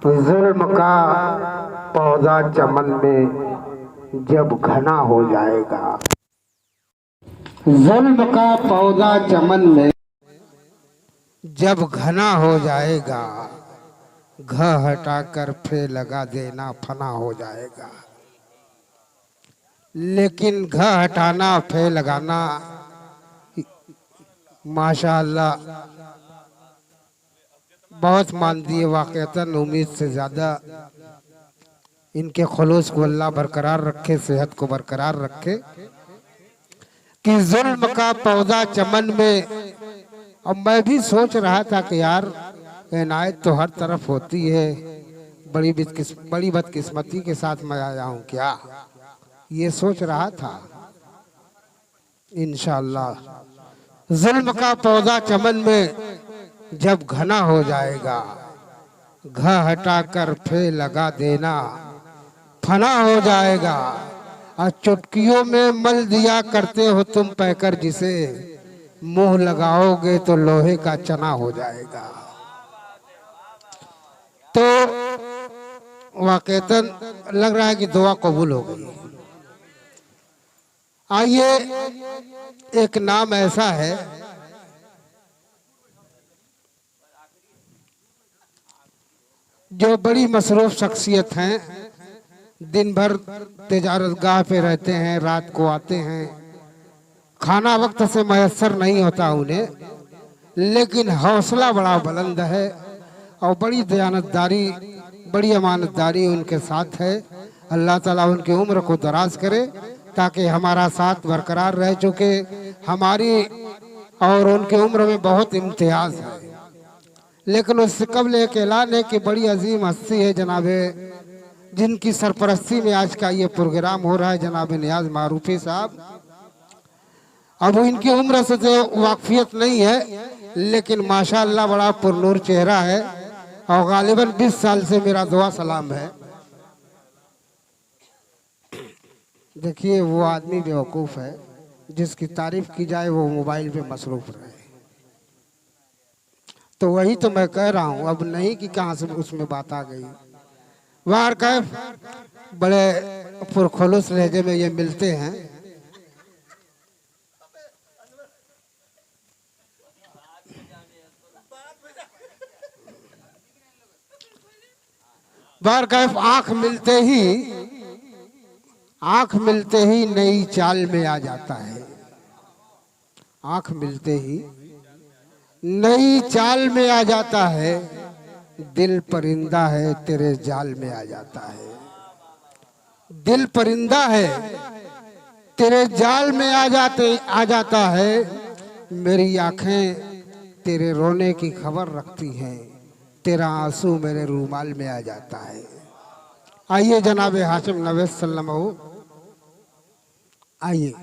जुल्म का पौधा चमन में जब घना हो जाएगा। जुल्म का पौधा चमन में जब घना हो जाएगा, घ हटाकर फे लगा देना फना हो जाएगा। लेकिन घ हटाना फे लगाना माशाअल्लाह बहुत मान दिए। वाक़अतन उम्मीद से ज़्यादा इनके खुलूस को अल्लाह बरकरार रखे, सेहत को बरकरार रखे। कि जुल्म का पौधा चमन में, अब मैं भी सोच रहा था कि यार इनायत तो हर तरफ होती है, बड़ी बदकिस्मती के साथ मैं आया हूँ क्या, ये सोच रहा था। इंशाअल्लाह जुल्म का पौधा चमन में जब घना हो जाएगा, घ हटाकर फे लगा देना फना हो जाएगा। और चुटकियों में मल दिया करते हो तुम पैकर जिसे, मुंह लगाओगे तो लोहे का चना हो जाएगा। तो वाक़अतन लग रहा है कि दुआ कबूल हो गई। आइए, एक नाम ऐसा है जो बड़ी मसरूफ शख्सियत हैं, दिन भर तिजारत गाह पे रहते हैं, रात को आते हैं, खाना वक्त से मैसर नहीं होता उन्हें, लेकिन हौसला बड़ा बुलंद है और बड़ी दयानतदारी, बड़ी अमानतदारी उनके साथ है। अल्लाह ताला उनकी उम्र को दराज करे ताकि हमारा साथ बरकरार रह चुके। हमारी और उनकी उम्र में बहुत इम्तियाज है, लेकिन उससे कबल एक ऐलान है कि बड़ी अजीम हस्ती है जनाबे, जिनकी सरपरस्ती में आज का ये प्रोग्राम हो रहा है, जनाब नियाज मारूफी साहब। अब इनकी उम्र से तो वाकफियत नहीं है, लेकिन माशाअल्लाह बड़ा पुरनूर चेहरा है और गालिबन 20 साल से मेरा दुआ सलाम है। देखिए, वो आदमी बेवकूफ़ है जिसकी तारीफ की जाए वो मोबाइल पे मसरूफ रहे। तो वही तो मैं कह रहा हूँ, अब नहीं कि कहाँ से उसमें बात आ गई। वार कैफ बड़े पुरखुलूस लहजे में ये मिलते हैं। वार कैफ आंख मिलते ही नई चाल में आ जाता है। आंख मिलते ही नई चाल में आ जाता है, दिल परिंदा है तेरे जाल में आ जाता है। दिल परिंदा है तेरे जाल में आ जाता है। मेरी आंखें तेरे रोने की खबर रखती हैं, तेरा आंसू मेरे रूमाल में आ जाता है। आइए जनाब हाशिम नवेद सल्लल्लाहु, आइए।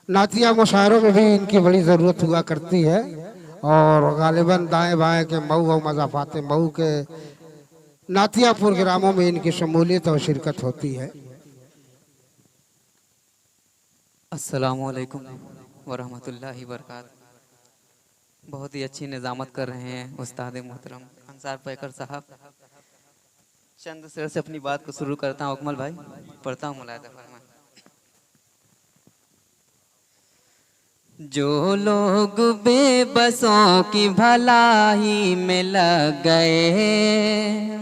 नातिया मुशायरों में भी इनकी बड़ी ज़रूरत हुआ करती है और गालिबन दाएं बाएं के मऊ और मज़ाफ़ात मऊ के नातिया प्रोग्रामों में इनकी शमूलियत और शिरकत होती है। अस्सलामु अलैकुम वरहमतुल्लाहि वबरकातुहू। बहुत ही अच्छी निज़ामत कर रहे हैं उस्ताद मोहतरम अंसार पैकर साहब। चंद शेर से अपनी बात को शुरू करता हूँ। अकमल भाई पढ़ता हूँ, मुलायदा फरमाएं। जो लोग बेबसों की भलाई में लग गए,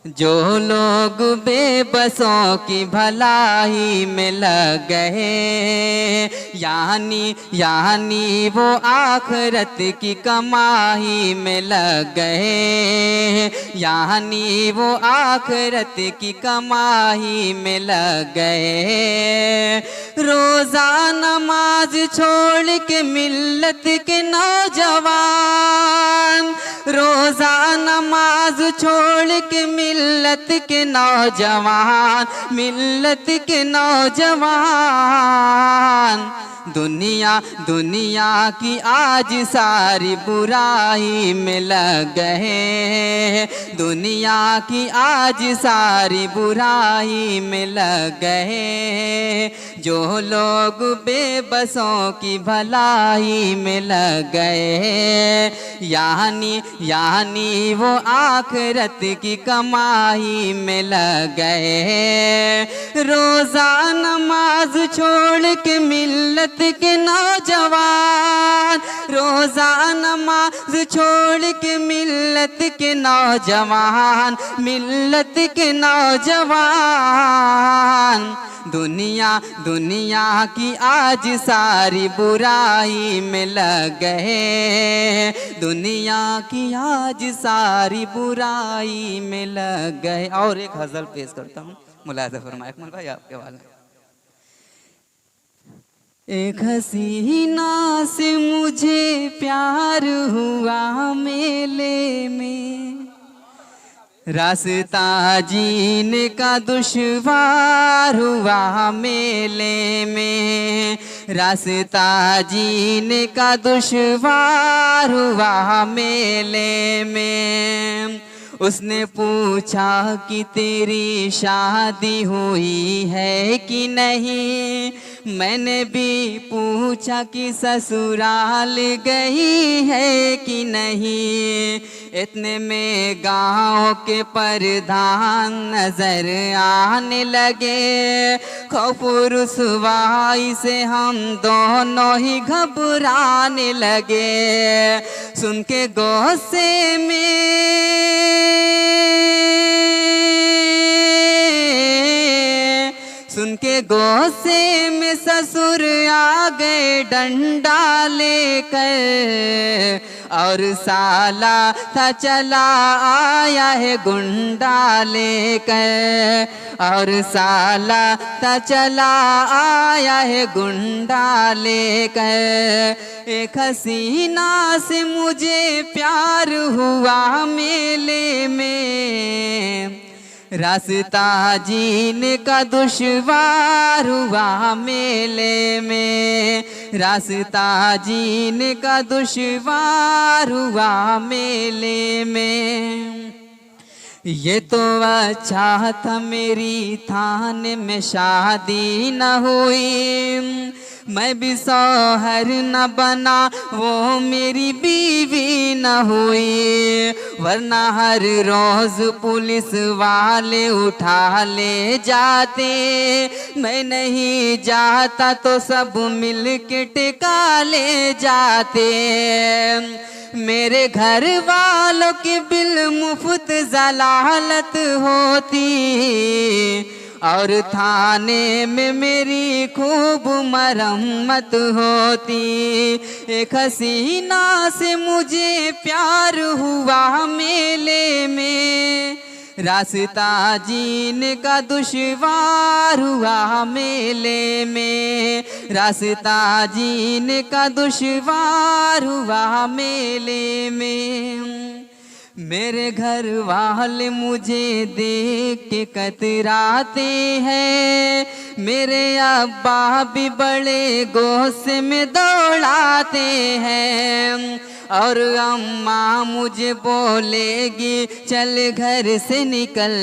जो लोग बेबसों की भलाई में लग गए, यानी वो आखिरत की कमाई में लग गए, यानी वो आखिरत की कमाई में लग गए। रोज़ा नमाज छोड़ के मिल्लत के नौजवान, रोज़ा नमाज छोड़ के मिल्लत के नौजवान, मिल्लत के नौजवान, दुनिया दुनिया की आज सारी बुराई में लग गए, दुनिया की आज सारी बुराई में लग गए, जो लोग बेबसों की भलाई में लग गए, यानी वो आखिरत की कमाई में लग गए। रोज़ा नमाज छोड़ के मिल्लत के नौजवान, रोज़ा नमाज छोड़ के मिल्लत के नौजवान, मिल्लत के नौजवान, दुनिया की आज सारी बुराई में लग गए, दुनिया की आज सारी बुराई में लग गए। और एक गज़ल पेश करता हूँ, मुलाज़ा फरमाए अकमल भाई आपके वाले। एक हसीना से मुझे प्यार हुआ मेले में, रास्ता जीने का दुश्वार हुआ मेले में, रास्ता जीने का दुश्वार हुआ मेले में। उसने पूछा कि तेरी शादी हुई है कि नहीं, मैंने भी पूछा कि ससुराल गई है कि नहीं। इतने में गांव के प्रधान नजर आने लगे, खौफ रुसवाई से हम दोनों ही घबराने लगे। सुन के गुस्से में सुन के गुस्से में ससुर आ गए डंडा लेकर, और साला था चला आया है गुंडा लेकर, और साला था चला आया है गुंडा लेकर। एक हसीना से मुझे प्यार हुआ मेले में, रास्ता जीने का दुश्वार हुआ मेले में, रास्ता जीने का दुश्वार हुआ मेले में। ये तो अच्छा था मेरी थाने में शादी न हुई, मैं भी शौहर न बना वो मेरी बीवी न हुई, वरना हर रोज पुलिस वाले उठा ले जाते, मैं नहीं जाता तो सब मिल के टिका ले जाते। मेरे घर वालों के बिल मुफ्त जलालत होती, और थाने में मेरी खूब मरम्मत होती। एक हसीना से मुझे प्यार हुआ मेले में, रास्ता जीने का दुश्वार हुआ मेले में, रास्ता जीने का दुश्वार हुआ मेले में। मेरे घर वाले मुझे देख के कतराते हैं, मेरे अब्बा भी बड़े गुस्से में दौड़ाते हैं, और अम्मा मुझे बोलेगी चल घर से निकल,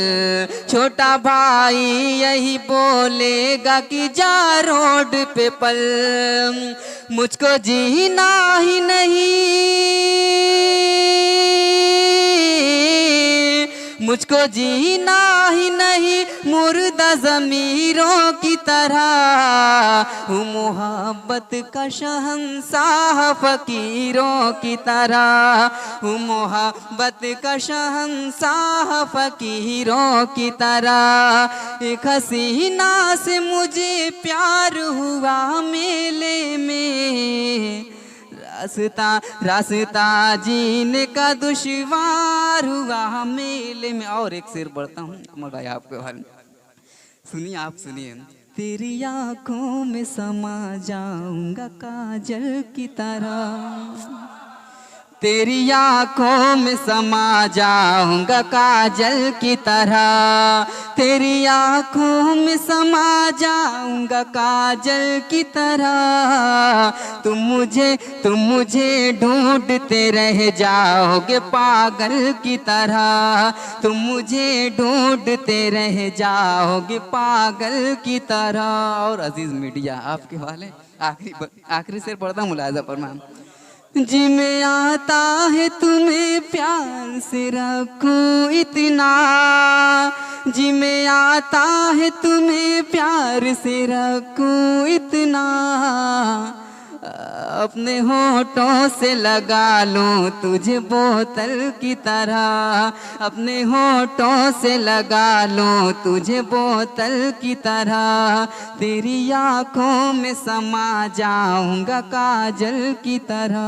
छोटा भाई यही बोलेगा कि जा रोड पे पल। मुझको जीना ही नहीं, मुझको जीना ही नहीं मुर्दा ज़मीरों की तरह, हूँ मोहब्बत का शहंशाह फ़कीरों की तरह, हूँ मोहब्बत का शहंशाह फ़कीरों की तरह। एक हसीना से मुझे प्यार हुआ मेले में, रास्ता जीने का दुश्वार हुआ मेले में। और एक शेर पढ़ता हूँ अमर भाई आपके बारे में, सुनिए आप सुनिए। तेरी आँखों में समा जाऊंगा काजल की तरह, तेरी आंखों में समा जाऊंगा काजल की तरह, तेरी आंखों में समा जाऊंगा काजल की तरह। तुम मुझे ढूंढते रह जाओगे पागल की तरह, तुम मुझे ढूंढते रह जाओगे पागल की तरह। और अजीज मीडिया आपके वाले आखिरी शेर पढ़ता मुलाजा फरमान। जी में आता है तुम्हें प्यार से रखूं इतना, जी में आता है तुम्हें प्यार से रखूं इतना। अपने होठों से लगा लूं तुझे बोतल की तरह, अपने होठों से लगा लूं तुझे बोतल की तरह। तेरी आंखों में समा जाऊंगा काजल की तरह।